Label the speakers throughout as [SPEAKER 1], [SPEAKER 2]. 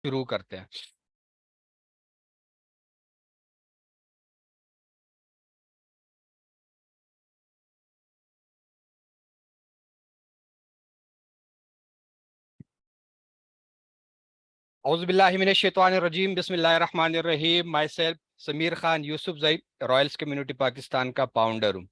[SPEAKER 1] शुरू करते हैं। औज़ुबिल्लाहिमिनश्शैतानिर्रजीम बिस्मिल्लाहिर्रहमानिर्रहीम। माई सेल्फ समीर खान यूसुफ जई, रॉयल्स कम्युनिटी पाकिस्तान का फाउंडर हूँ।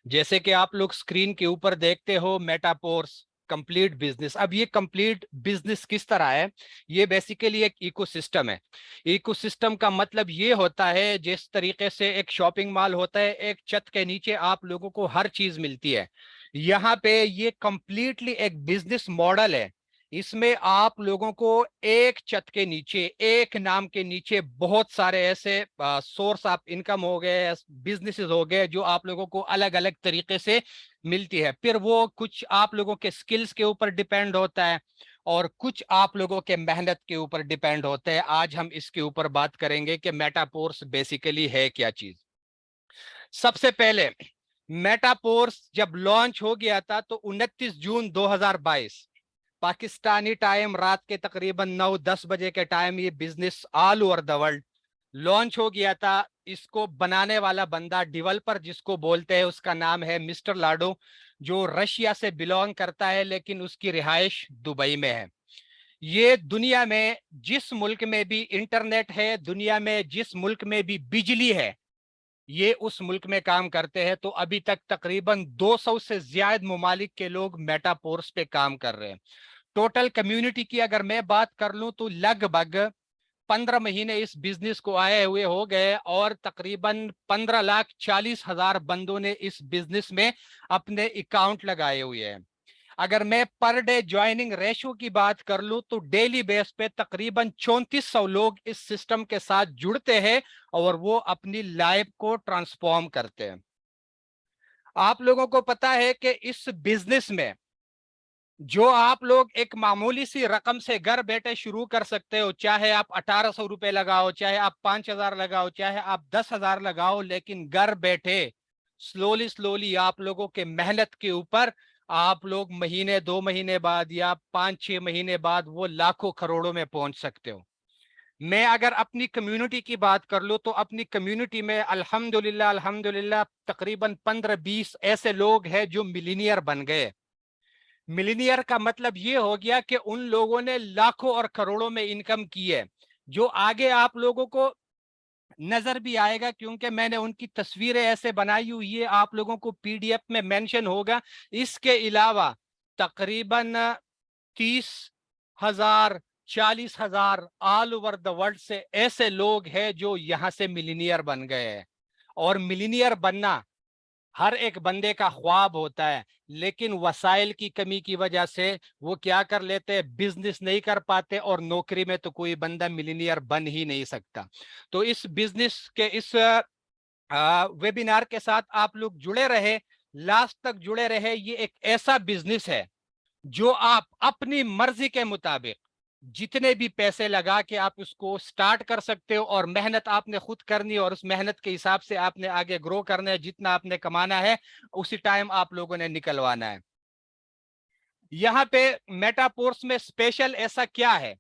[SPEAKER 1] जैसे कि आप लोग स्क्रीन के ऊपर देखते हो, मेटापोर्स कंप्लीट बिजनेस। अब ये कंप्लीट बिजनेस किस तरह है? ये बेसिकली एक इकोसिस्टम है। इकोसिस्टम का मतलब ये होता है, जिस तरीके से एक शॉपिंग मॉल होता है, एक छत के नीचे आप लोगों को हर चीज मिलती है। यहाँ पे ये कंप्लीटली एक बिजनेस मॉडल है। इसमें आप लोगों को एक छत के नीचे, एक नाम के नीचे बहुत सारे ऐसे सोर्स ऑफ इनकम हो गए, बिजनेसेस हो गए, जो आप लोगों को अलग अलग तरीके से मिलती है। फिर वो कुछ आप लोगों के स्किल्स के ऊपर डिपेंड होता है और कुछ आप लोगों के मेहनत के ऊपर डिपेंड होता है। आज हम इसके ऊपर बात करेंगे कि मेटापोर्स बेसिकली है क्या चीज। सबसे पहले, मेटापोर्स जब लॉन्च हो गया था तो 29 जून 2022 पाकिस्तानी टाइम रात के तकरीबन 9-10 बजे के टाइम ये business all over the world launch हो गया था। इसको बनाने वाला बंदा, डेवलपर जिसको बोलते हैं, उसका नाम है मिस्टर लाडो, जो रशिया से बिलोंग करता है लेकिन उसकी रिहाइश दुबई में है। ये दुनिया में जिस मुल्क में भी इंटरनेट है, दुनिया में जिस मुल्क में भी बिजली है, ये उस मुल्क में काम करते हैं। तो अभी तक तकरीबन 200 से ज्यादा ममालिक के लोग मेटापोर्स पे काम कर रहे हैं। टोटल कम्युनिटी की अगर मैं बात कर लूं तो लगभग 15 महीने इस बिजनेस को आए हुए हो गए और तकरीबन 15,40,000 बंदों ने इस बिजनेस में अपने अकाउंट लगाए हुए हैं। अगर मैं पर डे ज्वाइनिंग रेशो की बात कर लूं तो डेली बेस पे तकरीबन 3400 लोग इस सिस्टम के साथ जुड़ते हैं और वो अपनी लाइफ को ट्रांसफॉर्म करते हैं। आप लोगों को पता है कि इस बिजनेस में जो आप लोग एक मामूली सी रकम से घर बैठे शुरू कर सकते हो, चाहे आप 1800 रुपए लगाओ, चाहे आप 5000 लगाओ, चाहे आप 10,000 लगाओ, लेकिन घर बैठे स्लोली स्लोली आप लोगों के मेहनत के ऊपर आप लोग महीने 2 महीने बाद या 5-6 महीने बाद वो लाखों करोड़ों में पहुंच सकते हो। मैं अगर अपनी कम्युनिटी की बात कर लूं तो अपनी कम्युनिटी में अल्हम्दुलिल्लाह अल्हम्दुलिल्लाह तकरीबन 15-20 ऐसे लोग हैं जो मिलीनियर बन गए। मिलीनियर का मतलब ये हो गया कि उन लोगों ने लाखों और करोड़ों में इनकम की है, जो आगे आप लोगों को नजर भी आएगा, क्योंकि मैंने उनकी तस्वीरें ऐसे बनाई हुई, ये आप लोगों को पीडीएफ में मेंशन होगा। इसके अलावा तकरीबन 30,000, 40,000 ऑल ओवर द वर्ल्ड से ऐसे लोग हैं जो यहाँ से मिलीनियर बन गए हैं। और मिलीनियर बनना हर एक बंदे का ख्वाब होता है, लेकिन वसाइल की कमी की वजह से वो क्या कर लेते हैं, बिजनेस नहीं कर पाते, और नौकरी में तो कोई बंदा मिलीनियर बन ही नहीं सकता। तो इस बिजनेस के इस वेबिनार के साथ आप लोग जुड़े रहे, लास्ट तक जुड़े रहे। ये एक ऐसा बिजनेस है जो आप अपनी मर्जी के मुताबिक जितने भी पैसे लगा के आप उसको स्टार्ट कर सकते हो, और मेहनत आपने खुद करनी है और उस मेहनत के हिसाब से आपने आगे ग्रो करना है। जितना आपने कमाना है उसी टाइम आप लोगों ने निकलवाना है। यहाँ पे मेटापोर्स में स्पेशल ऐसा क्या है?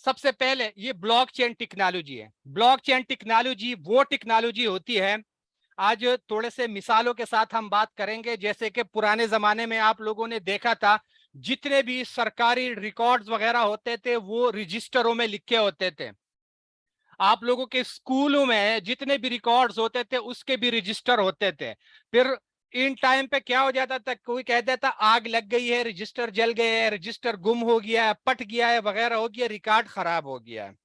[SPEAKER 1] सबसे पहले ये ब्लॉकचेन टेक्नोलॉजी है। ब्लॉकचेन टेक्नोलॉजी वो टेक्नोलॉजी होती है, आज थोड़े से मिसालों के साथ हम बात करेंगे। जैसे कि पुराने जमाने में आप लोगों ने देखा था, जितने भी सरकारी रिकॉर्ड्स वगैरह होते थे वो रजिस्टरों में लिखे होते थे। आप लोगों के स्कूलों में जितने भी रिकॉर्ड्स होते थे उसके भी रजिस्टर होते थे। फिर इन टाइम पे क्या हो जाता था, कोई कह देता आग लग गई है, रजिस्टर जल गए हैं, रजिस्टर गुम हो गया है, पट गया है, वगैरह हो गया, रिकॉर्ड खराब हो गया है।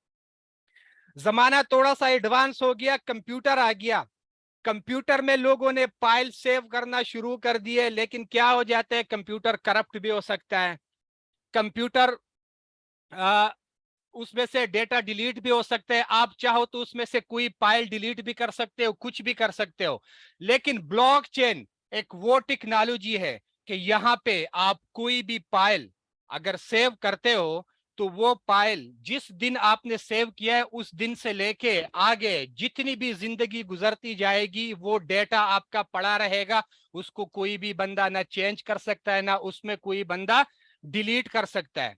[SPEAKER 1] जमाना थोड़ा सा एडवांस हो गया, कंप्यूटर आ गया। कंप्यूटर में लोगों ने फाइल सेव करना शुरू कर दिए, लेकिन क्या हो जाता है, कंप्यूटर करप्ट भी हो सकता है। कंप्यूटर आ, उसमें से डेटा डिलीट भी हो सकते हैं। आप चाहो तो उसमें से कोई फाइल डिलीट भी कर सकते हो, कुछ भी कर सकते हो। लेकिन ब्लॉकचेन एक वो टेक्नोलॉजी है कि यहाँ पे आप कोई भी फाइल अगर सेव करते हो तो वो फाइल जिस दिन आपने सेव किया है उस दिन से लेके आगे जितनी भी जिंदगी गुजरती जाएगी वो डेटा आपका पड़ा रहेगा। उसको कोई भी बंदा ना चेंज कर सकता है, ना उसमें कोई बंदा डिलीट कर सकता है।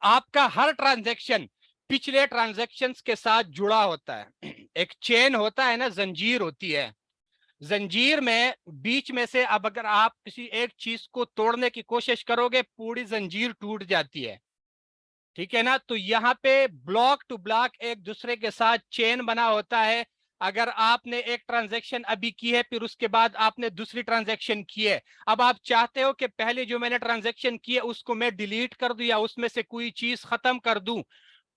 [SPEAKER 1] आपका हर ट्रांजैक्शन पिछले ट्रांजैक्शंस के साथ जुड़ा होता है। एक चेन होता है ना, जंजीर होती है, जंजीर में बीच में से अब अगर आप किसी एक चीज को तोड़ने की कोशिश करोगे, पूरी जंजीर टूट जाती है, ठीक है ना। तो यहाँ पे ब्लॉक टू ब्लॉक एक दूसरे के साथ चेन बना होता है। अगर आपने एक ट्रांजैक्शन अभी की है, फिर उसके बाद आपने दूसरी ट्रांजैक्शन की है, अब आप चाहते हो कि पहले जो मैंने ट्रांजैक्शन की है उसको मैं डिलीट कर दूं या उसमें से कोई चीज खत्म कर दूं,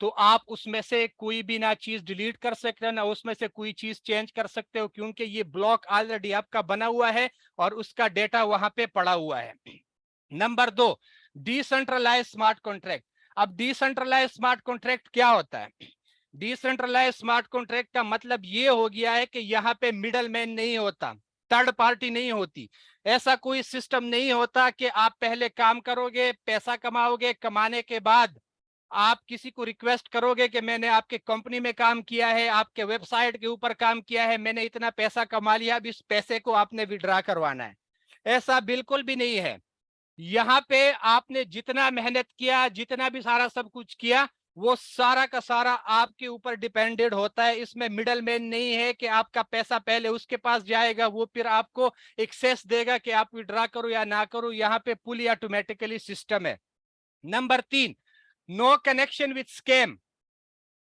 [SPEAKER 1] तो आप उसमें से कोई भी ना चीज डिलीट कर सकते हो ना उसमें से कोई चीज चेंज कर सकते हो, क्योंकि ये ब्लॉक ऑलरेडी आपका बना हुआ है और उसका डेटा वहां पे पड़ा हुआ है। Number 2, decentralize smart contract. अब डिसेंट्रलाइज स्मार्ट कॉन्ट्रैक्ट क्या होता है? डिसेंट्रलाइज स्मार्ट कॉन्ट्रैक्ट का मतलब ये हो गया है कि यहाँ पे मिडल मैन नहीं होता, थर्ड पार्टी नहीं होती, ऐसा कोई सिस्टम नहीं होता कि आप पहले काम करोगे, पैसा कमाओगे, कमाने के बाद आप किसी को रिक्वेस्ट करोगे कि मैंने आपके कंपनी में काम किया है, आपके वेबसाइट के ऊपर काम किया है, मैंने इतना पैसा कमा लिया, अब इस पैसे को आपने विड्रॉ करवाना है। ऐसा बिल्कुल भी नहीं है। यहाँ पे आपने जितना मेहनत किया, जितना भी सारा सब कुछ किया, वो सारा का सारा आपके ऊपर डिपेंडेड होता है। इसमें मिडल मैन नहीं है कि आपका पैसा पहले उसके पास जाएगा, वो फिर आपको एक्सेस देगा कि आप विड्रॉ करो या ना करो। यहाँ पे फुली ऑटोमेटिकली सिस्टम है। Number 3, no connection with scam.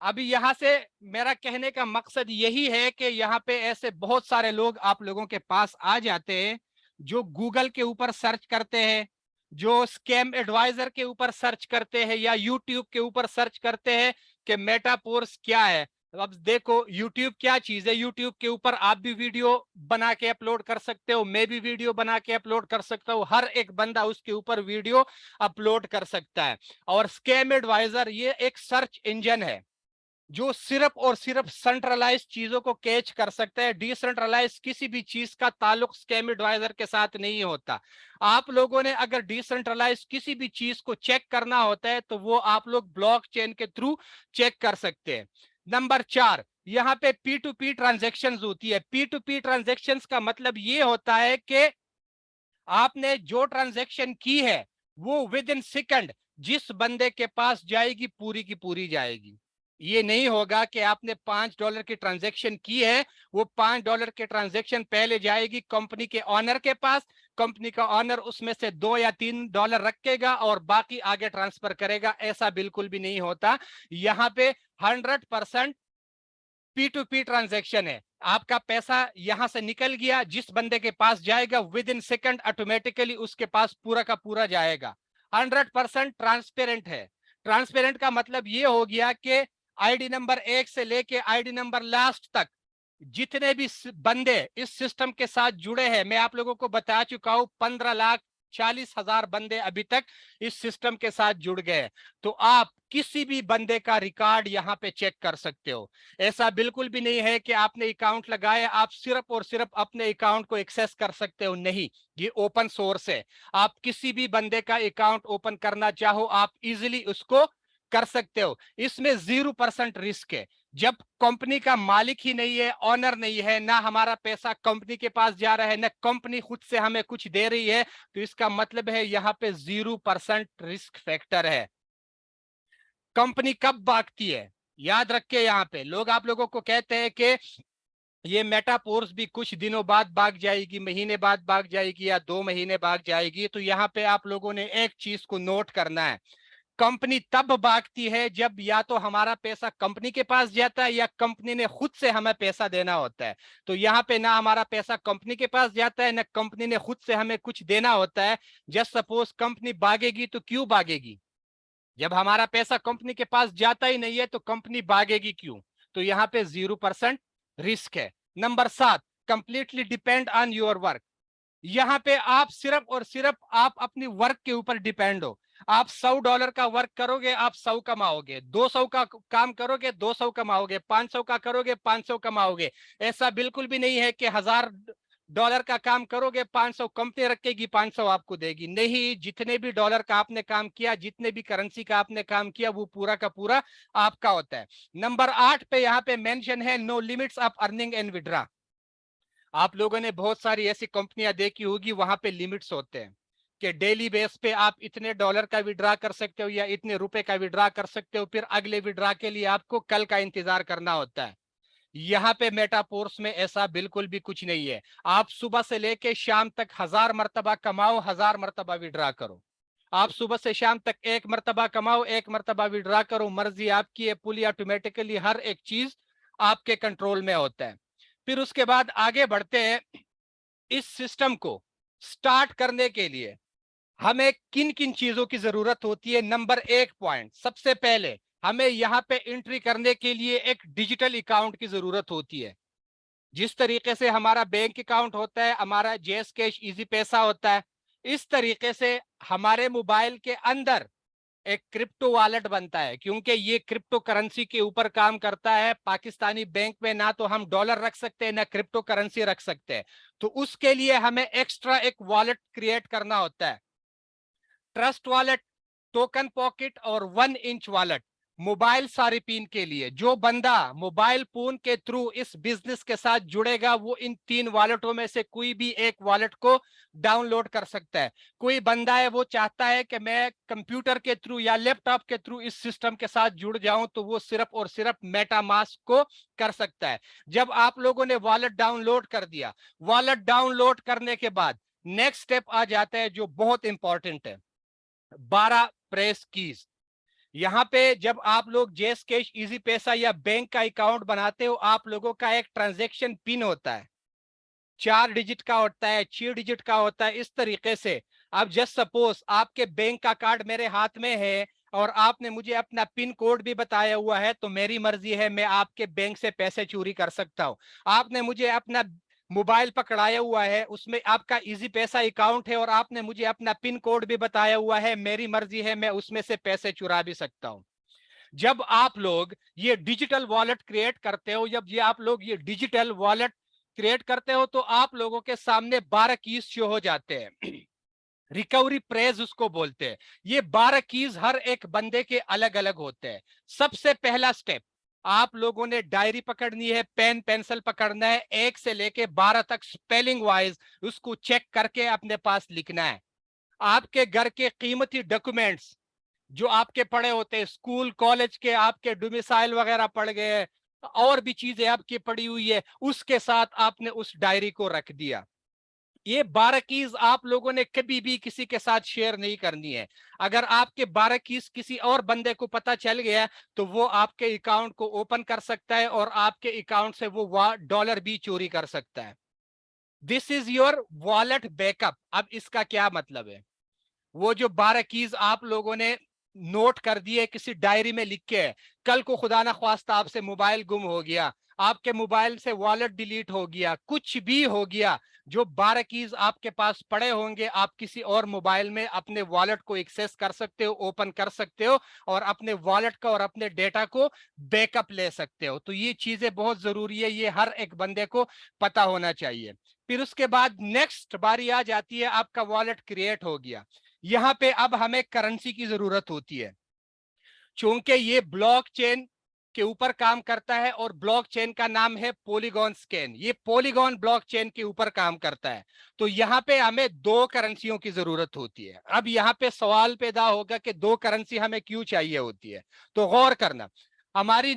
[SPEAKER 1] अभी यहाँ से मेरा कहने का मकसद यही है कि यहाँ पे ऐसे बहुत सारे लोग आप लोगों के पास आ जाते हैं जो गूगल के ऊपर सर्च करते हैं, जो स्कैम एडवाइजर के ऊपर सर्च करते हैं या यूट्यूब के ऊपर सर्च करते हैं कि मेटापोर्स क्या है। अब देखो यूट्यूब क्या चीज है, यूट्यूब के ऊपर आप भी वीडियो बना के अपलोड कर सकते हो, मैं भी वीडियो बना के अपलोड कर सकता हूँ, हर एक बंदा उसके ऊपर वीडियो अपलोड कर सकता है। और स्कैम एडवाइजर ये एक सर्च इंजन है जो सिर्फ और सिर्फ सेंट्रलाइज चीजों को कैच कर सकता है। डिसेंट्रलाइज किसी भी चीज का ताल्लुक स्कैम एडवाइजर के साथ नहीं होता। आप लोगों ने अगर डिसेंट्रलाइज किसी भी चीज को चेक करना होता है तो वो आप लोग ब्लॉकचेन के थ्रू चेक कर सकते हैं। नंबर 4, यहाँ पे P2P ट्रांजेक्शन होती है। P2P ट्रांजेक्शन का मतलब ये होता है कि आपने जो ट्रांजेक्शन की है वो विद इन सेकंड जिस बंदे के पास जाएगी पूरी की पूरी जाएगी। ये नहीं होगा कि आपने $5 की ट्रांजैक्शन की है, वो $5 के ट्रांजैक्शन पहले जाएगी कंपनी के ऑनर के पास, कंपनी का ऑनर उसमें से $2 या $3 रखेगा और बाकी आगे ट्रांसफर करेगा। ऐसा बिल्कुल भी नहीं होता। यहाँ पे 100% P2P ट्रांजैक्शन है। आपका पैसा यहां से निकल गया, जिस बंदे के पास जाएगा विद इन सेकंड ऑटोमेटिकली उसके पास पूरा का पूरा जाएगा। 100% ट्रांसपेरेंट है। ट्रांसपेरेंट का मतलब ये हो गया कि आईडी नंबर 1 से लेके आईडी नंबर लास्ट तक जितने भी बंदे इस सिस्टम के साथ जुड़े हैं, मैं आप लोगों को बता चुका हूं 15,40,000 बंदे अभी तक इस सिस्टम के साथ जुड़ गए। तो आप किसी भी बंदे का रिकॉर्ड यहाँ पे चेक कर सकते हो। ऐसा बिल्कुल भी नहीं है कि आपने अकाउंट लगाया आप सिर्फ और सिर्फ अपने अकाउंट को एक्सेस कर सकते हो, नहीं, ये ओपन सोर्स है। आप किसी भी बंदे का अकाउंट ओपन करना चाहो आप इजिली उसको कर सकते हो। इसमें 0% रिस्क है। जब कंपनी का मालिक ही नहीं है, ऑनर नहीं है, ना हमारा पैसा कंपनी के पास जा रहा है, ना कंपनी खुद से हमें कुछ दे रही है, तो इसका मतलब है यहाँ पे 0% रिस्क फैक्टर है। कंपनी कब भागती है याद रखे, यहाँ पे लोग आप लोगों को कहते हैं कि ये मेटापोर्स भी कुछ दिनों बाद भाग जाएगी, महीने बाद भाग जाएगी या 2 महीने भाग जाएगी। तो यहाँ पे आप लोगों ने एक चीज को नोट करना है, कंपनी तब भागती है जब या तो हमारा पैसा कंपनी के पास जाता है या कंपनी ने खुद से हमें पैसा देना होता है। तो यहाँ पे ना हमारा पैसा कंपनी के पास जाता है ना कंपनी ने खुद से हमें कुछ देना होता है। जस्ट सपोज कंपनी भागेगी तो क्यों भागेगी? जब हमारा पैसा कंपनी के पास जाता ही नहीं है तो कंपनी भागेगी क्यों? तो यहाँ पे 0% रिस्क है। Number 7, completely depend on your work. यहाँ पे आप सिर्फ और सिर्फ आप अपनी वर्क के ऊपर डिपेंड हो। आप $100 का वर्क करोगे आप 100 कमाओगे, 200 का काम करोगे 200 कमाओगे, 500 का करोगे 500 कमाओगे। ऐसा बिल्कुल भी नहीं है कि $1000 का काम करोगे 500 कंपनी रखेगी 500 आपको देगी, नहीं। जितने भी डॉलर का आपने काम किया, जितने भी करेंसी का आपने काम किया, वो पूरा का पूरा आपका होता है। नंबर 8 पे यहाँ पे मेंशन है no limits of earning and withdraw. आप लोगों ने बहुत सारी ऐसी कंपनियां देखी होगी वहां पे लिमिट्स होते हैं कि डेली बेस पे आप इतने डॉलर का विड्रा कर सकते हो या इतने रुपए का विड्रा कर सकते हो, फिर अगले विड्रा के लिए आपको कल का इंतजार करना होता है। यहाँ पे मेटापोर्स में ऐसा बिल्कुल भी कुछ नहीं है। आप सुबह से लेके शाम तक 1000 मर्तबा कमाओ, 1000 मर्तबा विड्रा करो। आप सुबह से शाम तक 1 मर्तबा कमाओ, 1 मर्तबा विड्रा करो, मर्जी आपकी है। पुली ऑटोमेटिकली हर एक चीज आपके कंट्रोल में होता है। फिर उसके बाद आगे बढ़ते हैं। इस सिस्टम को स्टार्ट करने के लिए हमें किन किन चीजों की जरूरत होती है? नंबर 1 पॉइंट, सबसे पहले हमें यहाँ पे एंट्री करने के लिए एक डिजिटल अकाउंट की जरूरत होती है। जिस तरीके से हमारा बैंक अकाउंट होता है, हमारा जेस कैश इजी पैसा होता है, इस तरीके से हमारे मोबाइल के अंदर एक क्रिप्टो वॉलेट बनता है। क्योंकि ये क्रिप्टो करेंसी के ऊपर काम करता है। पाकिस्तानी बैंक में ना तो हम डॉलर रख सकते हैं ना क्रिप्टो करेंसी रख सकते हैं, तो उसके लिए हमें एक्स्ट्रा एक वॉलेट क्रिएट करना होता है। ट्रस्ट वॉलेट, टोकन पॉकेट और 1 इंच वॉलेट मोबाइल सारिफीन के लिए। जो बंदा मोबाइल फोन के थ्रू इस बिजनेस के साथ जुड़ेगा वो इन 3 वॉलेटों में से कोई भी एक वॉलेट को डाउनलोड कर सकता है। कोई बंदा है वो चाहता है कि मैं कंप्यूटर के थ्रू या लैपटॉप के थ्रू इस सिस्टम के साथ जुड़ जाऊं, तो वो सिर्फ और सिर्फ मेटामास्क को कर सकता है। जब आप लोगों ने वॉलेट डाउनलोड कर दिया, वॉलेट डाउनलोड करने के बाद नेक्स्ट स्टेप आ जाता है जो बहुत इंपॉर्टेंट है, 12 प्रेस कीज। यहाँ पे जब आप लोग जेस कैश इजी पैसा या बैंक का अकाउंट बनाते हो, आप लोगों का एक ट्रांजैक्शन पिन होता है, 4 डिजिट का होता है, 6 डिजिट का होता है। इस तरीके से अब जस्ट सपोज आपके बैंक का कार्ड मेरे हाथ में है और आपने मुझे अपना पिन कोड भी बताया हुआ है, तो मेरी मर्जी है, मैं आपके बैंक से पैसे चोरी कर सकता हूं। आपने मुझे अपना मोबाइल पकड़ाया हुआ है, उसमें आपका इजी पैसा अकाउंट है और आपने मुझे अपना पिन कोड भी बताया हुआ है, मेरी मर्जी है, मैं उसमें से पैसे चुरा भी सकता हूं। जब आप लोग ये डिजिटल वॉलेट क्रिएट करते हो, जब ये आप लोग ये डिजिटल वॉलेट क्रिएट करते हो, तो आप लोगों के सामने 12 कीज शो हो जाते हैं। रिकवरी प्रेज उसको बोलते हैं। ये 12 कीज हर एक बंदे के अलग अलग होते हैं। सबसे पहला स्टेप, आप लोगों ने डायरी पकड़नी है, पेन पेंसिल पकड़ना है, 1 से लेके 12 तक स्पेलिंग वाइज उसको चेक करके अपने पास लिखना है। आपके घर के कीमती डॉक्यूमेंट्स जो आपके पड़े होते हैं, स्कूल कॉलेज के आपके डोमिसाइल वगैरह पड़ गए हैं, और भी चीजें आपकी पड़ी हुई है, उसके साथ आपने उस डायरी को रख दिया। ये 12 कीज आप लोगों ने कभी भी किसी के साथ शेयर नहीं करनी है। अगर आपके 12 कीज किसी और बंदे को पता चल गया तो वो आपके अकाउंट को ओपन कर सकता है और आपके अकाउंट से वो डॉलर भी चोरी कर सकता है। This is your wallet backup. अब इसका क्या मतलब है? वो जो 12 कीज आप लोगों ने नोट कर दिए, किसी डायरी में लिख के, कल को खुदा ना ख्वास्ता आपसे मोबाइल गुम हो गया, आपके मोबाइल से वॉलेट डिलीट हो गया, कुछ भी हो गया, जो 12 कीज आपके पास पड़े होंगे, आप किसी और मोबाइल में अपने वॉलेट को एक्सेस कर सकते हो, ओपन कर सकते हो और अपने वॉलेट का और अपने डेटा को बैकअप ले सकते हो। तो ये चीजें बहुत जरूरी है, ये हर एक बंदे को पता होना चाहिए। फिर उसके बाद नेक्स्ट बारी आ जाती है, आपका वॉलेट क्रिएट हो गया, यहाँ पे अब हमें करेंसी की जरूरत होती है। चूंकि ये ब्लॉकचेन के ऊपर काम करता है और ब्लॉकचेन का नाम है पॉलीगॉन स्कैन, ये पॉलीगॉन ब्लॉकचेन के ऊपर काम करता है, तो यहाँ पे हमें 2 करेंसियों की जरूरत होती है। अब यहाँ पे सवाल पैदा होगा कि 2 करेंसी हमें क्यों चाहिए होती है? तो गौर करना, हमारी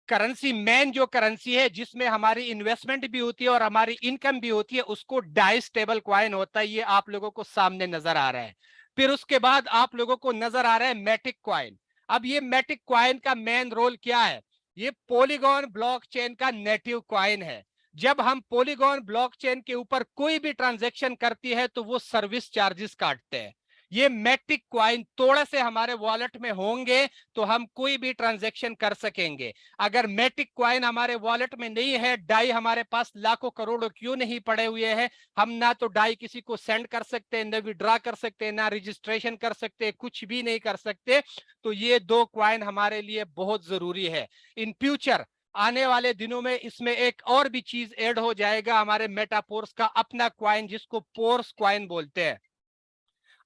[SPEAKER 1] करेंसी, मेन जो करेंसी है जिसमें हमारी इन्वेस्टमेंट भी होती है और हमारी इनकम भी होती है, उसको डाई स्टेबल क्वाइन होता है। ये आप लोगों को सामने नजर आ रहा है। फिर उसके बाद आप लोगों को नजर आ रहा है मैटिक क्वाइन। अब ये मैटिक क्वाइन का मेन रोल क्या है? ये पॉलीगॉन ब्लॉकचेन का नेटिव क्वाइन है। जब हम पॉलीगॉन ब्लॉकचेन के ऊपर कोई भी ट्रांजैक्शन करती है तो वो सर्विस चार्जेस काटते हैं। ये मैटिक क्वाइन थोड़ा से हमारे वॉलेट में होंगे तो हम कोई भी ट्रांजैक्शन कर सकेंगे। अगर मैटिक क्वाइन हमारे वॉलेट में नहीं है, डाई हमारे पास लाखों करोड़ों क्यों नहीं पड़े हुए हैं, हम ना तो डाई किसी को सेंड कर सकते हैं, ना विड्रॉ कर सकते हैं, ना रजिस्ट्रेशन कर सकते हैं, कुछ भी नहीं कर सकते, तो ये 2 क्वाइन हमारे लिए बहुत जरूरी है। इन फ्यूचर आने वाले दिनों में इसमें एक और भी चीज ऐड हो जाएगा, हमारे मेटापोर्स का अपना क्वाइन जिसको पोर्स क्वाइन बोलते हैं।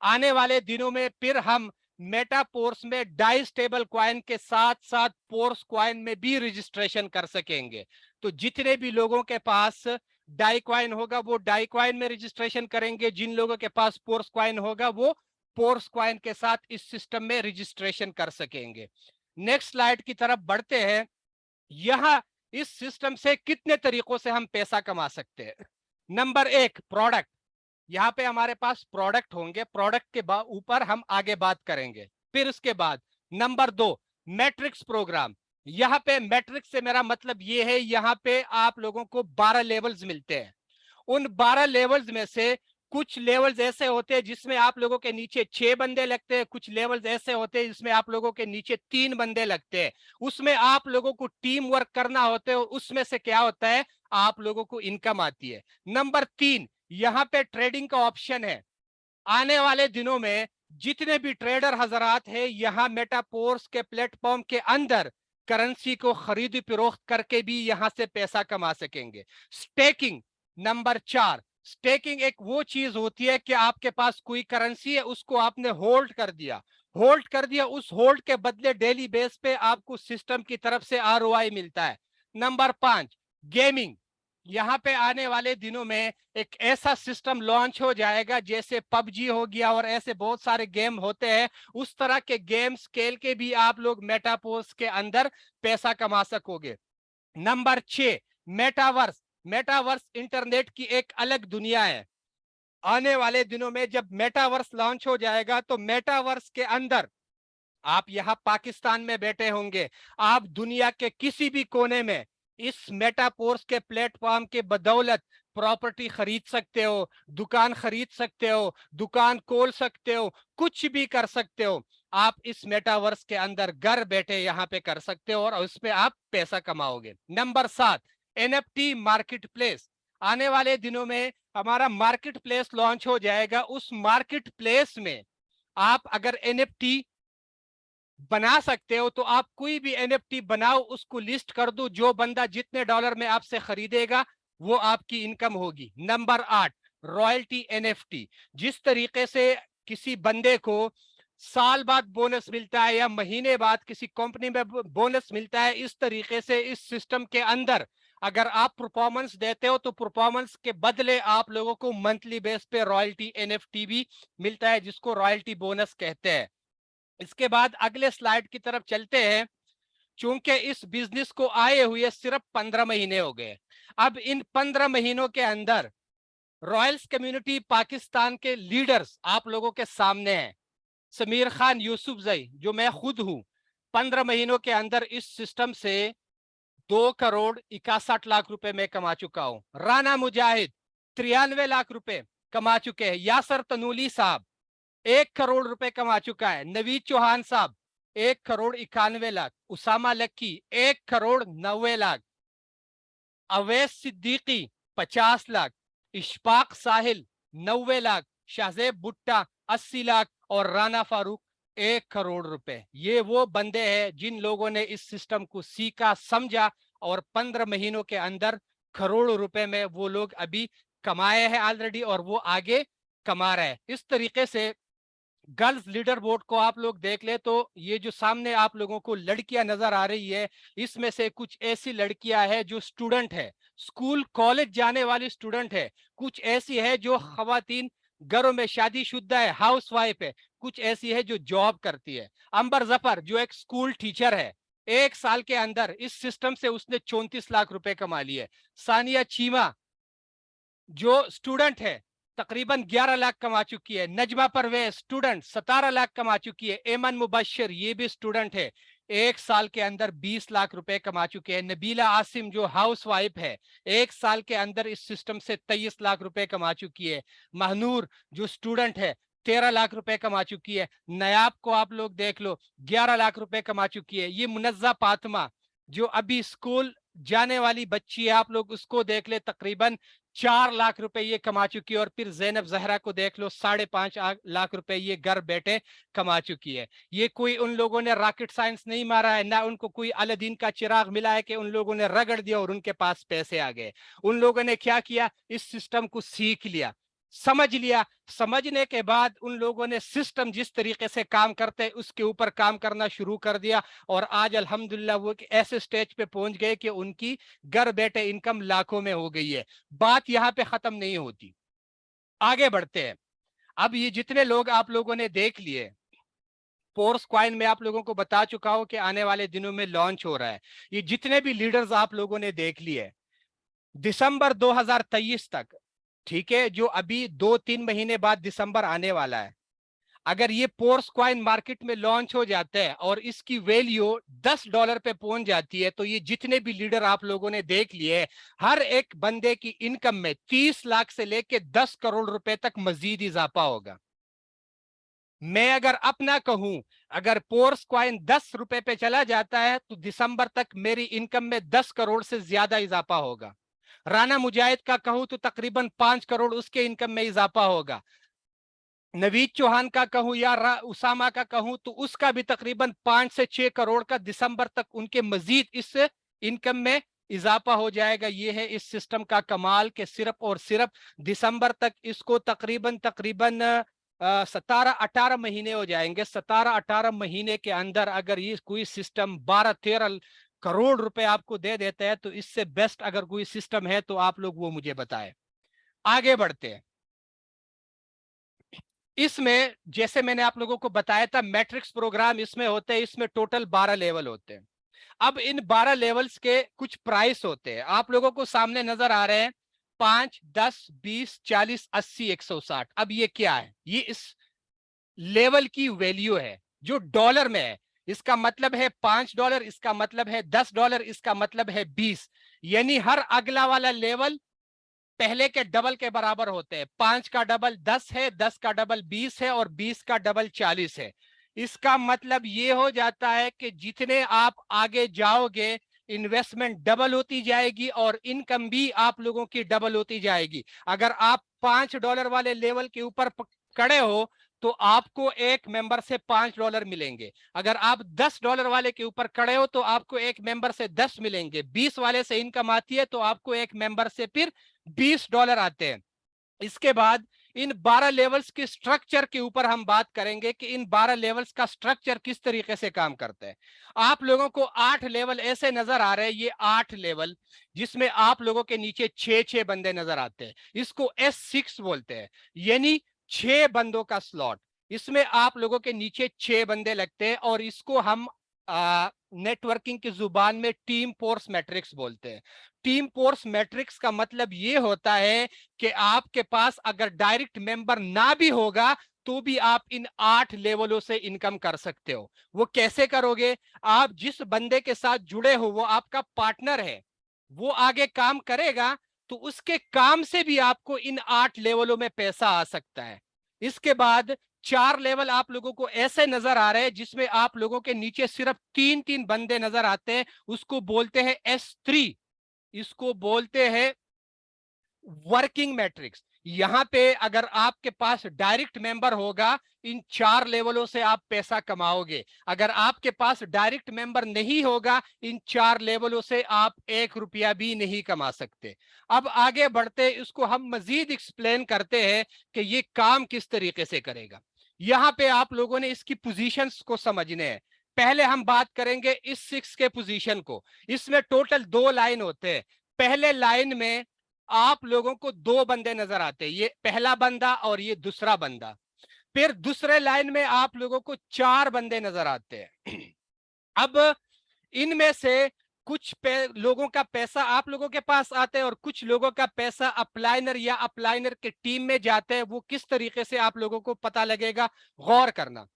[SPEAKER 1] आने वाले दिनों में फिर हम मेटापोर्स में डाई स्टेबल क्वाइन के साथ साथ पोर्स क्वाइन में भी रजिस्ट्रेशन कर सकेंगे। तो जितने भी लोगों के पास डाई कॉइन होगा वो डाई कॉइन में रजिस्ट्रेशन करेंगे, जिन लोगों के पास पोर्स कॉइन होगा वो पोर्स कॉइन के साथ इस सिस्टम में रजिस्ट्रेशन कर सकेंगे। नेक्स्ट स्लाइड की तरफ बढ़ते हैं। यहां इस सिस्टम से कितने तरीकों से हम पैसा कमा सकते हैं। नंबर एक, प्रोडक्ट। यहाँ पे हमारे पास प्रोडक्ट होंगे, प्रोडक्ट के ऊपर हम आगे बात करेंगे। फिर उसके बाद नंबर दो, मैट्रिक्स प्रोग्राम। यहाँ पे मैट्रिक्स से मेरा मतलब ये है, यहाँ पे आप लोगों को 12 लेवल्स मिलते हैं। उन 12 लेवल्स में से कुछ लेवल्स ऐसे होते हैं जिसमें आप लोगों के नीचे 6 बंदे लगते हैं, कुछ लेवल्स ऐसे होते हैं जिसमें आप लोगों के नीचे 3 बंदे लगते हैं। उसमें आप लोगों को टीम वर्क करना होता है, उसमें से क्या होता है, आप लोगों को इनकम आती है। नंबर 3, यहाँ पे ट्रेडिंग का ऑप्शन है। आने वाले दिनों में जितने भी ट्रेडर हजरात हैं, यहाँ मेटापोर्स के प्लेटफॉर्म के अंदर करेंसी को खरीद फरोख्त करके भी यहां से पैसा कमा सकेंगे। स्टेकिंग, नंबर 4, स्टेकिंग एक वो चीज होती है कि आपके पास कोई करेंसी है, उसको आपने होल्ड कर दिया, उस होल्ड के बदले डेली बेस पे आपको सिस्टम की तरफ से आरओआई मिलता है। Number 5, gaming. यहाँ पे आने वाले दिनों में एक ऐसा सिस्टम लॉन्च हो जाएगा, जैसे पबजी हो गया और ऐसे बहुत सारे गेम होते हैं, उस तरह के गेम्स खेल के भी आप लोग मेटापोर्स के अंदर पैसा कमा सकोगे। Number 6, metaverse. मेटावर्स इंटरनेट की एक अलग दुनिया है। आने वाले दिनों में जब मेटावर्स लॉन्च हो जाएगा तो मेटावर्स के अंदर आप यहाँ पाकिस्तान में बैठे होंगे, आप दुनिया के किसी भी कोने में इस मेटापोर्स के प्लेटफॉर्म के बदौलत प्रॉपर्टी खरीद सकते हो, दुकान खरीद सकते हो, दुकान खोल सकते हो, कुछ भी कर सकते हो। आप इस मेटावर्स के अंदर घर बैठे यहाँ पे कर सकते हो और उसपे आप पैसा कमाओगे। Number 7, NFT marketplace. आने वाले दिनों में हमारा मार्केट प्लेस लॉन्च हो जाएगा। उस मार्केट प्लेस में आप अगर एनएफटी बना सकते हो तो आप कोई भी एनएफटी बनाओ, उसको लिस्ट कर दो, जो बंदा जितने डॉलर में आपसे खरीदेगा वो आपकी इनकम होगी। Number 8, royalty NFT. जिस तरीके से किसी बंदे को साल बाद बोनस मिलता है या महीने बाद किसी कंपनी में बोनस मिलता है, इस तरीके से इस सिस्टम के अंदर अगर आप परफॉर्मेंस देते हो तो परफॉर्मेंस के बदले आप लोगों को मंथली बेस पे रॉयल्टी एनएफटी भी मिलता है, जिसको रॉयल्टी बोनस कहते हैं। इसके बाद अगले स्लाइड की तरफ चलते हैं। चूंकि इस बिजनेस को आए हुए सिर्फ 15 महीने हो गए, अब इन 15 महीनों के अंदर रॉयल्स कम्युनिटी पाकिस्तान के लीडर्स आप लोगों के सामने हैं। समीर खान यूसुफजई, जो मैं खुद हूं, 15 महीनों के अंदर इस सिस्टम से 2 करोड़ 61 लाख रुपए में कमा चुका हूं। राना मुजाहिद 93 लाख रुपए कमा चुके हैं। यासर तनूली साहब 1 करोड़ रुपए कमा चुका है। नवीद चौहान साहब 1 करोड़ 91 लाख। उसामा लक्की 1 करोड़ 90 लाख। अवैस सिद्दीकी 50 लाख। इशफाक साहिल 90 लाख। शाहजेब भुट्टा 80 लाख और राना फारूक 1 करोड़ रुपए। ये वो बंदे हैं जिन लोगों ने इस सिस्टम को सीखा, समझा और 15 महीनों के अंदर करोड़ों रुपए में वो लोग अभी कमाए हैं ऑलरेडी और वो आगे कमा रहे हैं। इस तरीके से गर्ल्स लीडर बोर्ड को आप लोग देख ले तो ये जो सामने आप लोगों को लड़कियां नजर आ रही है, इसमें से कुछ ऐसी लड़कियां हैं जो स्टूडेंट है, स्कूल कॉलेज जाने वाली स्टूडेंट है, कुछ ऐसी है जो खवातीन घरों में शादीशुदा है, हाउस वाइफ है, कुछ ऐसी है जो जॉब करती है। अंबर जफर जो एक स्कूल टीचर है, 1 साल के अंदर इस सिस्टम से उसने 34 लाख रुपए कमा लिए। सानिया चीमा जो स्टूडेंट है तकरीबन 11 लाख कमा चुकी है। नजमा परवेज स्टूडेंट 17 लाख कमा चुकी है। एमन मुबशर ये भी स्टूडेंट है, 1 साल के अंदर 20 लाख रुपए कमा चुके हैं। नबीला आसिम जो हाउस वाइफ है, 1 साल के अंदर इस सिस्टम से 23 लाख रुपए कमा चुकी है। महनूर जो स्टूडेंट है 13 लाख रुपए कमा चुकी है। नयाब को आप लोग देख लो 11 लाख रुपए कमा चुकी है। ये मुनज्जा फातिमा जो अभी स्कूल जाने वाली बच्ची है, आप लोग उसको देख ले, तकरीबन 4 लाख रुपए ये कमा चुकी है। और फिर जैनब जहरा को देख लो, 5.5 लाख रुपए ये घर बैठे कमा चुकी है। ये कोई उन लोगों ने रॉकेट साइंस नहीं मारा है, ना उनको कोई अलादीन का चिराग मिला है कि उन लोगों ने रगड़ दिया और उनके पास पैसे आ गए। उन लोगों ने क्या किया, इस सिस्टम को सीख लिया। समझ लिया। समझने के बाद उन लोगों ने सिस्टम जिस तरीके से काम करते हैं उसके ऊपर काम करना शुरू कर दिया, और आज अल्हम्दुलिल्लाह वो ऐसे स्टेज पे पहुंच गए कि उनकी घर बैठे इनकम लाखों में हो गई है। बात यहाँ पे खत्म नहीं होती, आगे बढ़ते हैं। अब ये जितने लोग आप लोगों ने देख लिए, पोर्स क्वाइन में आप लोगों को बता चुका हूं कि आने वाले दिनों में लॉन्च हो रहा है। ये जितने भी लीडर्स आप लोगों ने देख लिए दिसंबर 2023 तक, ठीक है, जो अभी 2-3 महीने बाद दिसंबर आने वाला है, अगर ये पोर्स क्वाइन मार्केट में लॉन्च हो जाता है और इसकी वैल्यू $10 पे पहुंच जाती है, तो ये जितने भी लीडर आप लोगों ने देख लिए, हर एक बंदे की इनकम में 30 लाख से लेके 10 करोड़ रुपए तक मजीद इजाफा होगा। मैं अगर अपना कहूं, अगर पोर्स क्वाइन $10 पे चला जाता है तो दिसंबर तक मेरी इनकम में 10 करोड़ से ज्यादा इजाफा होगा। राना मुजाहिद का कहूं तो तकरीबन 5 करोड़ उसके इनकम में इजाफा होगा। नवीद चौहान का कहूं या उसामा का कहूं तो उसका भी तकरीबन 5 से 6 करोड़ का दिसंबर तक उनके मजीद इस इनकम में इजाफा हो जाएगा। ये है इस सिस्टम का कमाल कि सिर्फ और सिर्फ दिसंबर तक इसको तकरीबन 17-18 महीने हो जाएंगे। 17-18 महीने के अंदर अगर ये कोई सिस्टम 12-13 करोड़ रुपए आपको दे देता है, तो इससे बेस्ट अगर कोई सिस्टम है तो आप लोग वो मुझे बताएं। आगे बढ़ते हैं। इसमें जैसे मैंने आप लोगों को बताया था, मैट्रिक्स प्रोग्राम इसमें होते हैं, इसमें टोटल 12 लेवल होते हैं। अब इन 12 लेवल्स के कुछ प्राइस होते हैं, आप लोगों को सामने नजर आ रहे हैं, 5, 10, 20, 40, 80, 160। अब ये क्या है? ये इस लेवल की वैल्यू है जो डॉलर में है। इसका मतलब है $5, इसका मतलब है $10, इसका मतलब है 20। यानी हर अगला वाला लेवल पहले के डबल के बराबर होते हैं। 5 का डबल 10 है, 10 का डबल 20 है, और 20 का डबल 40 है। इसका मतलब ये हो जाता है कि जितने आप आगे जाओगे, इन्वेस्टमेंट डबल होती जाएगी और इनकम भी आप लोगों की डबल होती जाएगी। अगर आप $5 वाले लेवल के ऊपर खड़े हो तो आपको एक मेंबर से $5 मिलेंगे। अगर आप $10 वाले के ऊपर खड़े हो तो आपको एक मेंबर से 10 मिलेंगे। 20 वाले से इनकम आती है तो आपको एक मेंबर से फिर $20 आते हैं। इसके बाद इन 12 लेवल्स के स्ट्रक्चर के ऊपर हम बात करेंगे कि इन 12 लेवल्स का स्ट्रक्चर किस तरीके से काम करता है। आप लोगों को 8 लेवल ऐसे नजर आ रहे हैं, ये 8 लेवल जिसमें आप लोगों के नीचे 6-6 बंदे नजर आते हैं। इसको S6 बोलते हैं, यानी 6 बंदों का स्लॉट। इसमें आप लोगों के नीचे 6 बंदे लगते हैं और इसको हम नेटवर्किंग की जुबान में टीम फोर्स मैट्रिक्स बोलते हैं। टीम फोर्स मैट्रिक्स का मतलब ये होता है कि आपके पास अगर डायरेक्ट मेंबर ना भी होगा तो भी आप इन 8 लेवलों से इनकम कर सकते हो। वो कैसे करोगे? आप जिस बंदे के साथ जुड़े हो वो आपका पार्टनर है, वो आगे काम करेगा तो उसके काम से भी आपको इन 8 लेवलों में पैसा आ सकता है। इसके बाद 4 लेवल आप लोगों को ऐसे नजर आ रहे हैं जिसमें आप लोगों के नीचे सिर्फ 3-3 बंदे नजर आते हैं, उसको बोलते हैं S3। इसको बोलते हैं वर्किंग मैट्रिक्स। यहां पे अगर आपके पास डायरेक्ट मेंबर होगा, इन 4 लेवलों से आप पैसा कमाओगे। अगर आपके पास डायरेक्ट मेंबर नहीं होगा, इन 4 लेवलों से आप 1 रुपया भी नहीं कमा सकते। अब आगे बढ़ते इसको हम मजीद एक्सप्लेन करते हैं कि ये काम किस तरीके से करेगा। यहां पे आप लोगों ने इसकी पोजीशंस को समझने हैं। पहले हम बात करेंगे इस 6 के पोजीशन को। इसमें टोटल 2 लाइन होते हैं। पहले लाइन में आप लोगों को 2 बंदे नजर आते हैं, ये पहला बंदा और ये दूसरा बंदा। फिर दूसरे लाइन में आप लोगों को 4 बंदे नजर आते हैं। अब इनमें से कुछ लोगों का पैसा आप लोगों के पास आता है और कुछ लोगों का पैसा अपलाइनर या अपलाइनर के टीम में जाता है। वो किस तरीके से आप लोगों को पता लगेगा, गौर करना।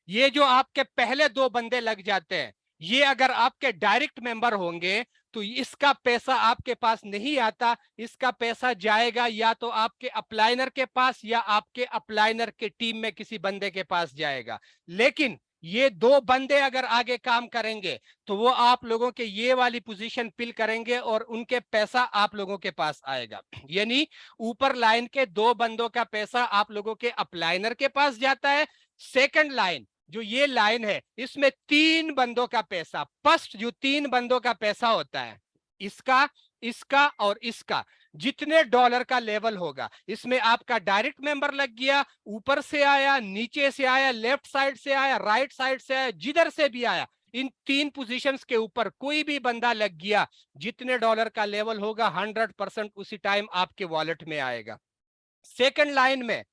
[SPEAKER 1] ये जो आपके पहले 2 बंदे लग जाते हैं, ये अगर आपके डायरेक्ट मेंबर होंगे तो इसका पैसा आपके पास नहीं आता। इसका पैसा जाएगा या तो आपके अपलाइनर के पास या आपके अपलाइनर के टीम में किसी बंदे के पास जाएगा। लेकिन ये 2 बंदे अगर आगे काम करेंगे तो वो आप लोगों के ये वाली पोजीशन फिल करेंगे और उनके पैसा आप लोगों के पास आएगा। यानी ऊपर लाइन के 2 बंदों का पैसा आप लोगों के अपलाइनर के पास जाता है। सेकंड लाइन जो ये लाइन है, इसमें 3 बंदों का पैसा, फर्स्ट जो 3 बंदों का पैसा होता है, इसका, इसका और इसका, जितने डॉलर का लेवल होगा, इसमें आपका डायरेक्ट मेंबर लग गया, ऊपर से आया, नीचे से आया, लेफ्ट साइड से आया, राइट साइड से आया, जिधर से भी आया, इन 3 पोजीशंस के ऊपर कोई भी बंदा लग गया, जितने डॉलर का लेवल होगा 100% उसी टाइम आपके वॉलेट में आएगा। सेकंड लाइन में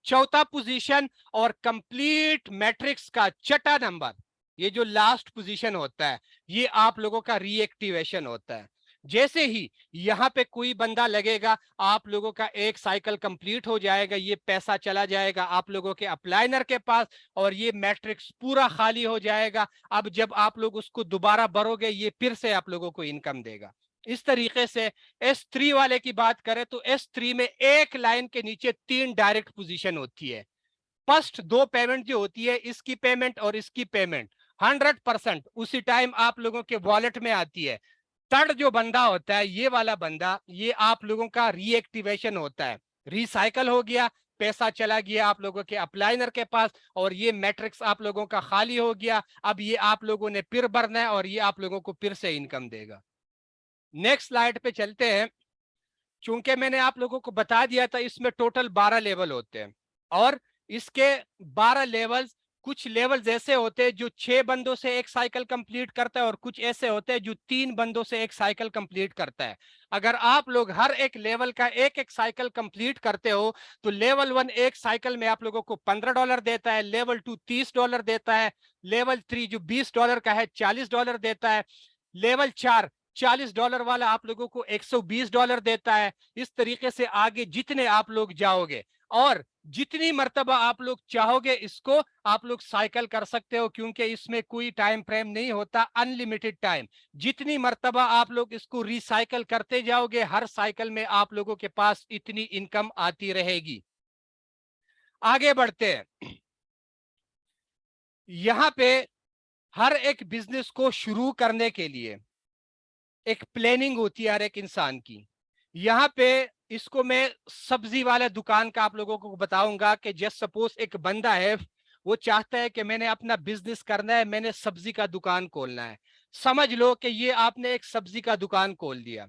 [SPEAKER 1] चौथा पोजीशन और कंप्लीट मैट्रिक्स का छठा नंबर, ये जो लास्ट पोजीशन होता है, ये आप लोगों का रीएक्टिवेशन होता है। जैसे ही यहां पे कोई बंदा लगेगा, आप लोगों का एक साइकिल कंप्लीट हो जाएगा, ये पैसा चला जाएगा आप लोगों के अप्लाइनर के पास और ये मैट्रिक्स पूरा खाली हो जाएगा। अब जब आप लोग उसको दोबारा भरोगे, ये फिर से आप लोगों को इनकम देगा। इस तरीके से S3 वाले की बात करें तो S3 में एक लाइन के नीचे 3 डायरेक्ट पोजीशन होती है। फर्स्ट 2 पेमेंट जो होती है, इसकी पेमेंट और इसकी पेमेंट 100% उसी टाइम आप लोगों के वॉलेट में आती है। थर्ड जो बंदा होता है, ये वाला बंदा, ये आप लोगों का रीएक्टिवेशन होता है, रिसाइकल हो गया, पैसा चला गया आप लोगों के अप्लाइनर के पास और ये मैट्रिक्स आप लोगों का खाली हो गया। अब ये आप लोगों ने फिर भरना है और ये आप लोगों को फिर से इनकम देगा। नेक्स्ट स्लाइड पे चलते हैं। चूंकि मैंने आप लोगों को बता दिया था इसमें टोटल 12 लेवल होते हैं और इसके 12 लेवल्स, कुछ लेवल्स ऐसे होते हैं जो 6 बंदों से एक साइकिल कंप्लीट करता है और कुछ ऐसे होते हैं जो 3 बंदों से एक साइकिल कंप्लीट करता है। अगर आप लोग हर एक लेवल का एक एक साइकिल कंप्लीट करते हो तो लेवल 1 एक साइकिल में आप लोगों को $15 देता है, लेवल 2 $30 देता है, लेवल 3 जो $20 का है $40 देता है, लेवल 4 $40 वाला आप लोगों को $120 देता है। इस तरीके से आगे जितने आप लोग जाओगे और जितनी मर्तबा आप लोग चाहोगे इसको आप लोग साइकिल कर सकते हो, क्योंकि इसमें कोई टाइम फ्रेम नहीं होता, अनलिमिटेड टाइम। जितनी मर्तबा आप लोग इसको रिसाइकिल करते जाओगे, हर साइकिल में आप लोगों के पास इतनी इनकम आती रहेगी। आगे बढ़ते हैं। यहां पे हर एक बिजनेस को शुरू करने के लिए एक प्लानिंग होती है हर एक इंसान की। यहाँ पे इसको मैं सब्जी वाले दुकान का आप लोगों को बताऊंगा कि जस्ट सपोज एक बंदा है, वो चाहता है कि मैंने अपना बिजनेस करना है, मैंने सब्जी का दुकान खोलना है। समझ लो कि ये आपने एक सब्जी का दुकान खोल दिया,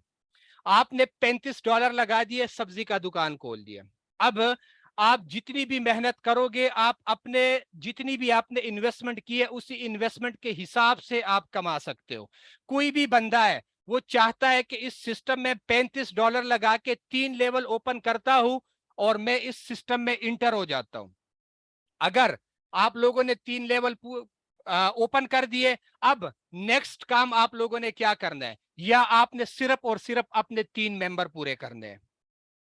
[SPEAKER 1] आपने $35 लगा दिए, सब्जी का दुकान खोल दिया। अब आप जितनी भी मेहनत करोगे, आप अपने जितनी भी आपने इन्वेस्टमेंट की है उसी इन्वेस्टमेंट के हिसाब से आप कमा सकते हो। कोई भी बंदा है वो चाहता है कि इस सिस्टम में $35 लगा के 3 लेवल ओपन करता हूं और मैं इस सिस्टम में इंटर हो जाता हूं। अगर आप लोगों ने 3 लेवल ओपन कर दिए, अब नेक्स्ट काम आप लोगों ने क्या करना है, या आपने सिर्फ और सिर्फ अपने 3 मेंबर पूरे करने हैं।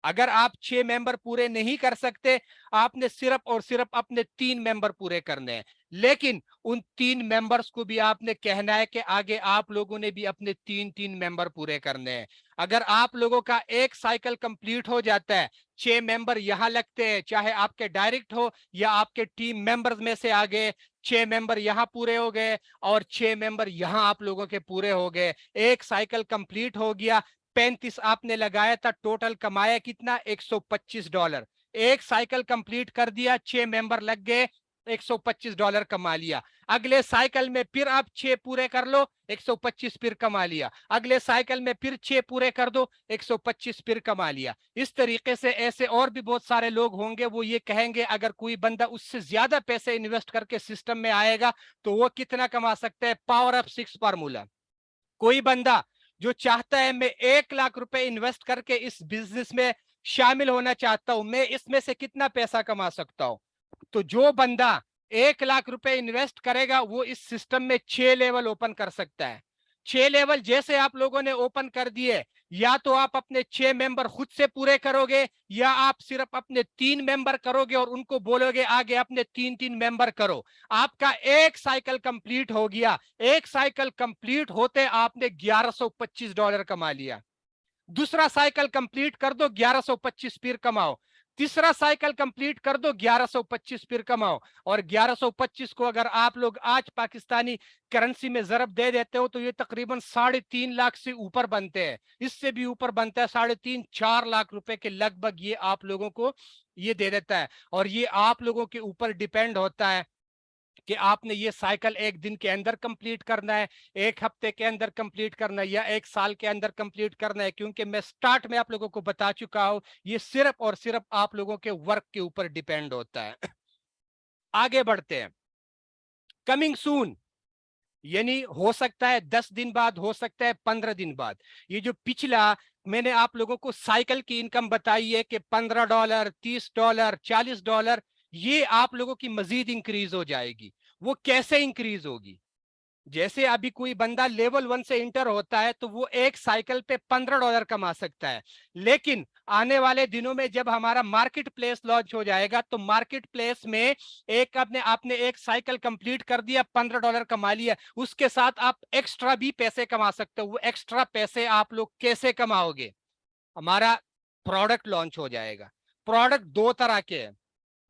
[SPEAKER 1] अगर आप 6 मेंबर पूरे नहीं कर सकते, आपने सिर्फ और सिर्फ अपने 3 मेंबर पूरे करने हैं। लेकिन उन 3 मेंबर्स को भी आपने कहना है कि आगे आप लोगों ने भी अपने 3-3 मेंबर पूरे करने हैं। अगर आप लोगों का एक साइकिल कंप्लीट हो जाता है, 6 मेंबर यहां लगते हैं, चाहे आपके डायरेक्ट हो या आपके टीम मेंबर्स में से आ गए, 6 मेंबर यहां पूरे हो गए और 6 मेंबर यहां आप लोगों के पूरे हो गए, एक साइकिल कंप्लीट हो गया। 35 आपने लगाया था, टोटल कमाया कितना, $125। एक साइकिल कंप्लीट कर दिया, 6 मेंबर लग गए, $125 कमा लिया। अगले साइकिल में फिर आप 6 पूरे कर लो, 125 फिर कमा लिया। अगले साइकिल में फिर 6 पूरे कर दो, 125 फिर कमा लिया। इस तरीके से ऐसे और भी बहुत सारे लोग होंगे, वो ये कहेंगे अगर कोई बंदा उससे ज्यादा पैसे इन्वेस्ट करके सिस्टम में आएगा तो वो कितना कमा सकता है। Power of 6 formula. कोई बंदा जो चाहता है मैं 1 लाख रुपए इन्वेस्ट करके इस बिजनेस में शामिल होना चाहता हूं, मैं इसमें से कितना पैसा कमा सकता हूं, तो जो बंदा 1 लाख रुपए इन्वेस्ट करेगा वो इस सिस्टम में 6 लेवल ओपन कर सकता है। 6 लेवल जैसे आप लोगों ने ओपन कर दिए, या तो आप अपने 6 मेंबर खुद से पूरे करोगे या आप सिर्फ अपने 3 मेंबर करोगे और उनको बोलोगे आगे अपने 3-3 मेंबर करो। आपका एक साइकिल कंप्लीट हो गया, एक साइकिल कंप्लीट होते आपने $1125 कमा लिया। दूसरा साइकिल कंप्लीट कर दो, 1125 फिर कमाओ। तीसरा साइकिल कंप्लीट कर दो, 1125 फिर कमाओ। और 1125 को अगर आप लोग आज पाकिस्तानी करेंसी में जरब दे देते हो तो ये तकरीबन 3.5 लाख से ऊपर बनते हैं, इससे भी ऊपर बनता है, 3.5-4 लाख रुपए के लगभग ये आप लोगों को ये दे देता है। और ये आप लोगों के ऊपर डिपेंड होता है कि आपने ये साइकिल एक दिन के अंदर कंप्लीट करना है, एक हफ्ते के अंदर कंप्लीट करना है, या एक साल के अंदर कंप्लीट करना है, क्योंकि मैं स्टार्ट में आप लोगों को बता चुका हूं ये सिर्फ और सिर्फ आप लोगों के वर्क के ऊपर डिपेंड होता है। आगे बढ़ते हैं। कमिंग सून यानी हो सकता है 10 दिन बाद, हो सकता है 15 दिन बाद। ये जो पिछला मैंने आप लोगों को साइकिल की इनकम बताई है कि $15, $30, $40, ये आप लोगों की मजीद इंक्रीज हो जाएगी। वो कैसे इंक्रीज होगी? जैसे अभी कोई बंदा लेवल 1 से इंटर होता है तो वो एक साइकिल पे $15 कमा सकता है, लेकिन आने वाले दिनों में जब हमारा मार्केट प्लेस लॉन्च हो जाएगा तो मार्केट प्लेस में एक आपने एक साइकिल कंप्लीट कर दिया, $15 कमा लिया, उसके साथ आप एक्स्ट्रा भी पैसे कमा सकते हो। वो एक्स्ट्रा पैसे आप लोग कैसे कमाओगे? हमारा प्रोडक्ट लॉन्च हो जाएगा। प्रोडक्ट दो तरह के हैं,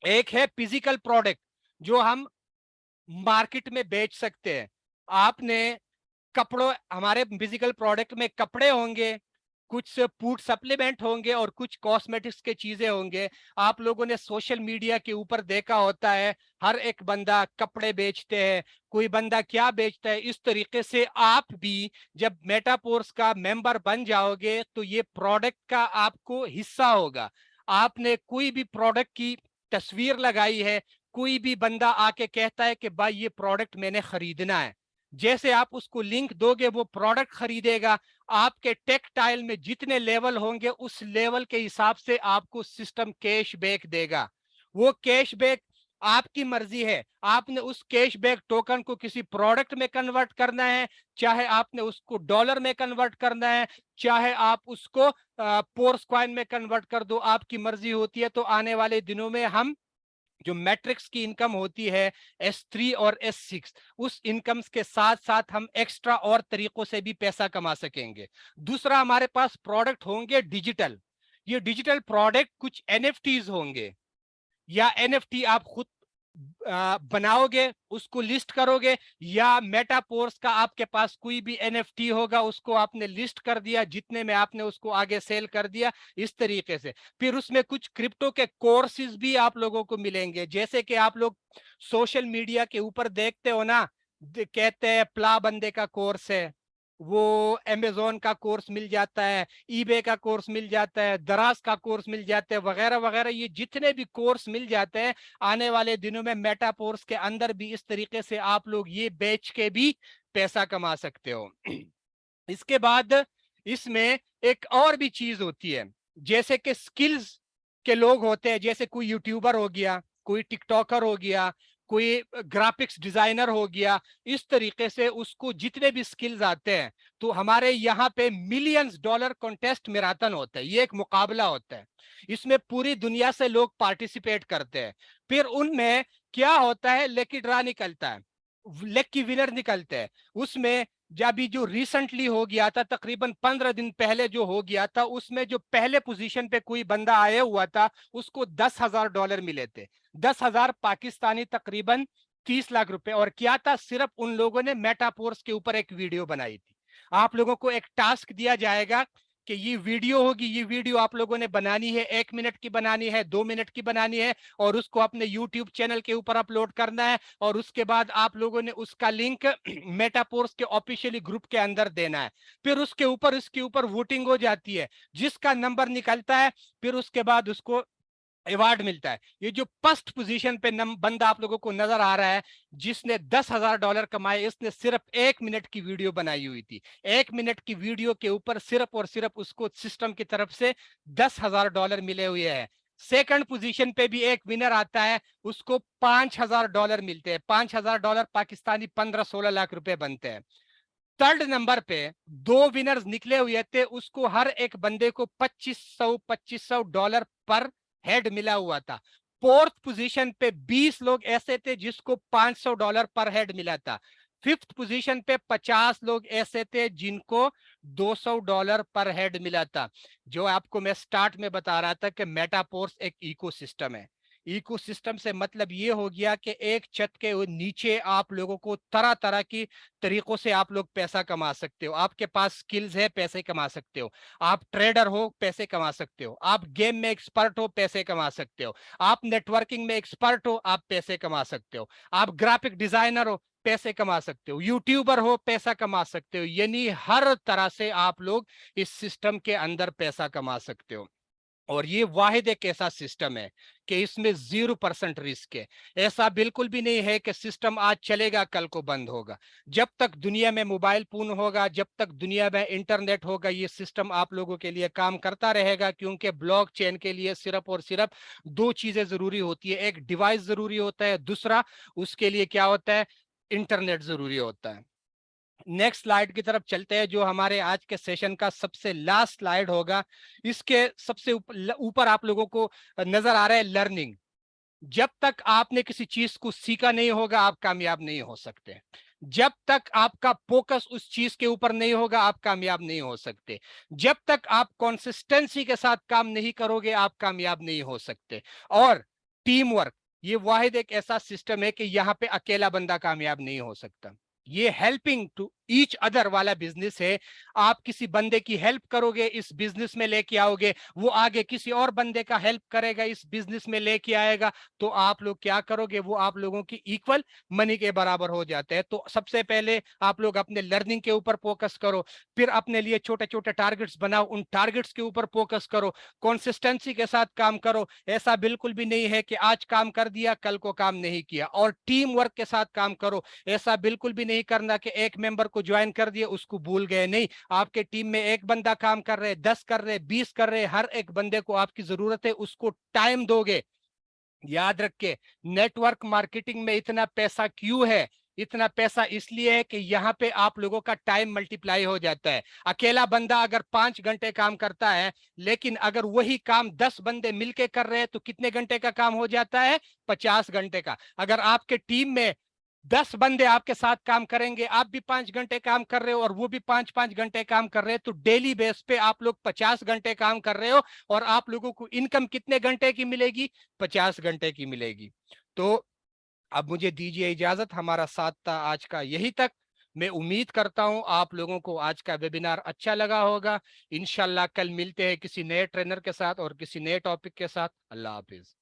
[SPEAKER 1] एक है फिजिकल प्रोडक्ट जो हम मार्केट में बेच सकते हैं। आपने कपड़ों, हमारे फिजिकल प्रोडक्ट में कपड़े होंगे, कुछ फूड सप्लीमेंट होंगे और कुछ कॉस्मेटिक्स के चीजें होंगे। आप लोगों ने सोशल मीडिया के ऊपर देखा होता है, हर एक बंदा कपड़े बेचते हैं, कोई बंदा क्या बेचता है। इस तरीके से आप भी जब मेटापोर्स का मेंबर बन जाओगे तो ये प्रोडक्ट का आपको हिस्सा होगा। आपने कोई भी प्रोडक्ट की तस्वीर लगाई है, कोई भी बंदा आके कहता है कि भाई ये प्रोडक्ट मैंने खरीदना है, जैसे आप उसको लिंक दोगे वो प्रोडक्ट खरीदेगा। आपके टेक्सटाइल में जितने लेवल होंगे उस लेवल के हिसाब से आपको सिस्टम कैशबैक देगा। वो कैशबैक आपकी मर्जी है, आपने उस कैशबैक टोकन को किसी प्रोडक्ट में कन्वर्ट करना है, चाहे आपने उसको डॉलर में कन्वर्ट करना है, चाहे आप उसको पोर्स कॉइन में कन्वर्ट कर दो, आपकी मर्जी होती है। तो आने वाले दिनों में हम जो मैट्रिक्स की इनकम होती है S3 और S6, उस इनकम्स के साथ साथ हम एक्स्ट्रा और तरीकों से भी पैसा कमा सकेंगे। दूसरा, हमारे पास प्रोडक्ट होंगे डिजिटल। ये डिजिटल प्रोडक्ट कुछ NFTs होंगे, या NFT आप खुद बनाओगे, उसको लिस्ट करोगे, या मेटापोर्स का आपके पास कोई भी NFT होगा, उसको आपने लिस्ट कर दिया, जितने में आपने उसको आगे सेल कर दिया। इस तरीके से फिर उसमें कुछ क्रिप्टो के कोर्सेज भी आप लोगों को मिलेंगे। जैसे कि आप लोग सोशल मीडिया के ऊपर देखते हो ना, कहते हैं प्ला बंदे का कोर्स है, वो अमेजोन का कोर्स मिल जाता है, ईबे का कोर्स मिल जाता है, दराज का कोर्स मिल जाता है, वगैरह वगैरह। ये जितने भी कोर्स मिल जाते हैं, आने वाले दिनों में मेटापोर्स के अंदर भी इस तरीके से आप लोग ये बेच के भी पैसा कमा सकते हो। इसके बाद इसमें एक और भी चीज होती है, जैसे कि स्किल्स के लोग होते हैं, जैसे कोई यूट्यूबर हो गया, कोई टिकटॉकर हो गया, कोई ग्राफिक्स डिजाइनर हो गया। इस तरीके से उसको जितने भी स्किल्स आते हैं, तो हमारे यहाँ पे मिलियंस डॉलर कॉन्टेस्ट मैराथन होता है, ये एक मुकाबला होता है, इसमें पूरी दुनिया से लोग पार्टिसिपेट करते हैं। फिर उनमें क्या होता है, लकी ड्रा निकलता है, लकी विनर निकलते हैं। उसमें जब जो रिसेंटली हो गया था, तकरीबन 15 दिन पहले जो हो गया था, उसमें जो पहले पोजीशन पे कोई बंदा आया हुआ था उसको $10,000 मिले थे। 10,000 पाकिस्तानी, तकरीबन 30 लाख रुपए। और क्या था, सिर्फ उन लोगों ने मेटापोर्स के ऊपर एक वीडियो बनाई थी। आप लोगों को एक टास्क दिया जाएगा कि ये वीडियो होगी, ये वीडियो आप लोगों ने बनानी है, 1 मिनट की बनानी है, 2 मिनट की बनानी है, और उसको अपने यूट्यूब चैनल के ऊपर अपलोड करना है। और उसके बाद आप लोगों ने उसका लिंक मेटापोर्स के ऑफिशियली ग्रुप के अंदर देना है। फिर उसके ऊपर वोटिंग हो जाती है, जिसका नंबर निकलता है फिर उसके बाद उसको अवार्ड मिलता है। ये जो फर्स्ट पोजीशन पे बंदा आप लोगों को नजर आ रहा है, जिसने $10,000 कमाए, इसने सिर्फ 1 मिनट की वीडियो बनाई हुई थी। 1 मिनट की वीडियो के ऊपर सिर्फ और सिर्फ उसको सिस्टम की तरफ से $10,000 मिले हुए हैं। सेकंड पोजीशन पे भी एक विनर आता है, उसको $5,000 मिलते हैं। $5,000 पाकिस्तानी 15-16 लाख रुपए बनते हैं। थर्ड नंबर पे 2 विनर्स निकले हुए थे, उसको हर एक बंदे को $2,500 पर हेड मिला हुआ था। फोर्थ पोजीशन पे 20 लोग ऐसे थे जिसको $500 पर हेड मिला था। फिफ्थ पोजीशन पे 50 लोग ऐसे थे जिनको $200 पर हेड मिला था। जो आपको मैं स्टार्ट में बता रहा था कि मेटापोर्स एक इकोसिस्टम है, इकोसिस्टम से मतलब ये हो गया कि एक छत के नीचे आप लोगों को तरह तरह की तरीकों से आप लोग पैसा कमा सकते हो। आपके पास स्किल्स है, पैसे कमा सकते हो। आप ट्रेडर हो, पैसे कमा सकते हो। आप गेम में एक्सपर्ट हो, पैसे कमा सकते हो। आप नेटवर्किंग में एक्सपर्ट हो, आप पैसे कमा सकते हो। आप ग्राफिक डिजाइनर हो, पैसे कमा सकते हो। यूट्यूबर हो, पैसा कमा सकते हो। यानी हर तरह से आप लोग इस सिस्टम के अंदर पैसा कमा सकते हो। और ये वाहिद एक ऐसा सिस्टम है कि इसमें 0% रिस्क है। ऐसा बिल्कुल भी नहीं है कि सिस्टम आज चलेगा कल को बंद होगा। जब तक दुनिया में मोबाइल फोन होगा, जब तक दुनिया में इंटरनेट होगा, ये सिस्टम आप लोगों के लिए काम करता रहेगा। क्योंकि ब्लॉकचेन के लिए सिर्फ और सिर्फ दो चीजें जरूरी होती है। एक डिवाइस जरूरी होता है, दूसरा उसके लिए क्या होता है, इंटरनेट जरूरी होता है। नेक्स्ट स्लाइड की तरफ चलते हैं, जो हमारे आज के सेशन का सबसे लास्ट स्लाइड होगा। इसके सबसे ऊपर आप लोगों को नजर आ रहा है लर्निंग। जब तक आपने किसी चीज को सीखा नहीं होगा, आप कामयाब नहीं हो सकते। जब तक आपका फोकस उस चीज के ऊपर नहीं होगा, आप कामयाब नहीं हो सकते। जब तक आप कंसिस्टेंसी के साथ काम नहीं करोगे, आप कामयाब नहीं हो सकते। और टीम वर्क, ये वाहिद एक ऐसा सिस्टम है कि यहाँ पे अकेला बंदा कामयाब नहीं हो सकता। ये हेल्पिंग टू ईच अदर वाला बिजनेस है। आप किसी बंदे की हेल्प करोगे, इस बिजनेस में लेके आओगे, वो आगे किसी और बंदे का हेल्प करेगा, इस बिजनेस में लेके आएगा, तो आप लोग क्या करोगे, वो आप लोगों की इक्वल मनी के बराबर हो जाते हैं। तो सबसे पहले आप लोग अपने लर्निंग के ऊपर फोकस करो, फिर अपने लिए छोटे छोटे टारगेट्स बनाओ, उन टारगेट्स के ऊपर फोकस करो, कंसिस्टेंसी के साथ काम करो। ऐसा बिल्कुल भी नहीं है कि आज काम कर दिया कल को काम नहीं किया। और टीम वर्क के साथ काम करो। ऐसा बिल्कुल भी नहीं करना कि एक मेंबर को ज्वाइन कर दिया उसको भूल गए। नहीं, आपके टीम में एक बंदा काम कर रहे, 10 कर रहे, 20 कर रहे, हर एक बंदे को आपकी जरूरत है, उसको टाइम दोगे। याद रखे, नेटवर्क मार्केटिंग में इतना पैसा क्यों है? इतना पैसा इसलिए है कि यहाँ पे आप लोगों का टाइम मल्टीप्लाई हो जाता है। अकेला बंदा अगर 5 घंटे काम करता है, लेकिन अगर वही काम 10 बंदे मिलके कर रहे हैं, तो कितने घंटे का काम हो जाता है? 50 घंटे का। अगर आपके टीम में 10 बंदे आपके साथ काम करेंगे, आप भी 5 घंटे काम कर रहे हो और वो भी 5-5 घंटे काम कर रहे हैं, तो डेली बेस पे आप लोग 50 घंटे काम कर रहे हो। और आप लोगों को इनकम कितने घंटे की मिलेगी? 50 घंटे की मिलेगी। तो अब मुझे दीजिए इजाजत, हमारा साथ था आज का यही तक। मैं उम्मीद करता हूं आप लोगों को आज का वेबिनार अच्छा लगा होगा। इंशाल्लाह कल मिलते हैं किसी नए ट्रेनर के साथ और किसी नए टॉपिक के साथ। अल्लाह हाफिज।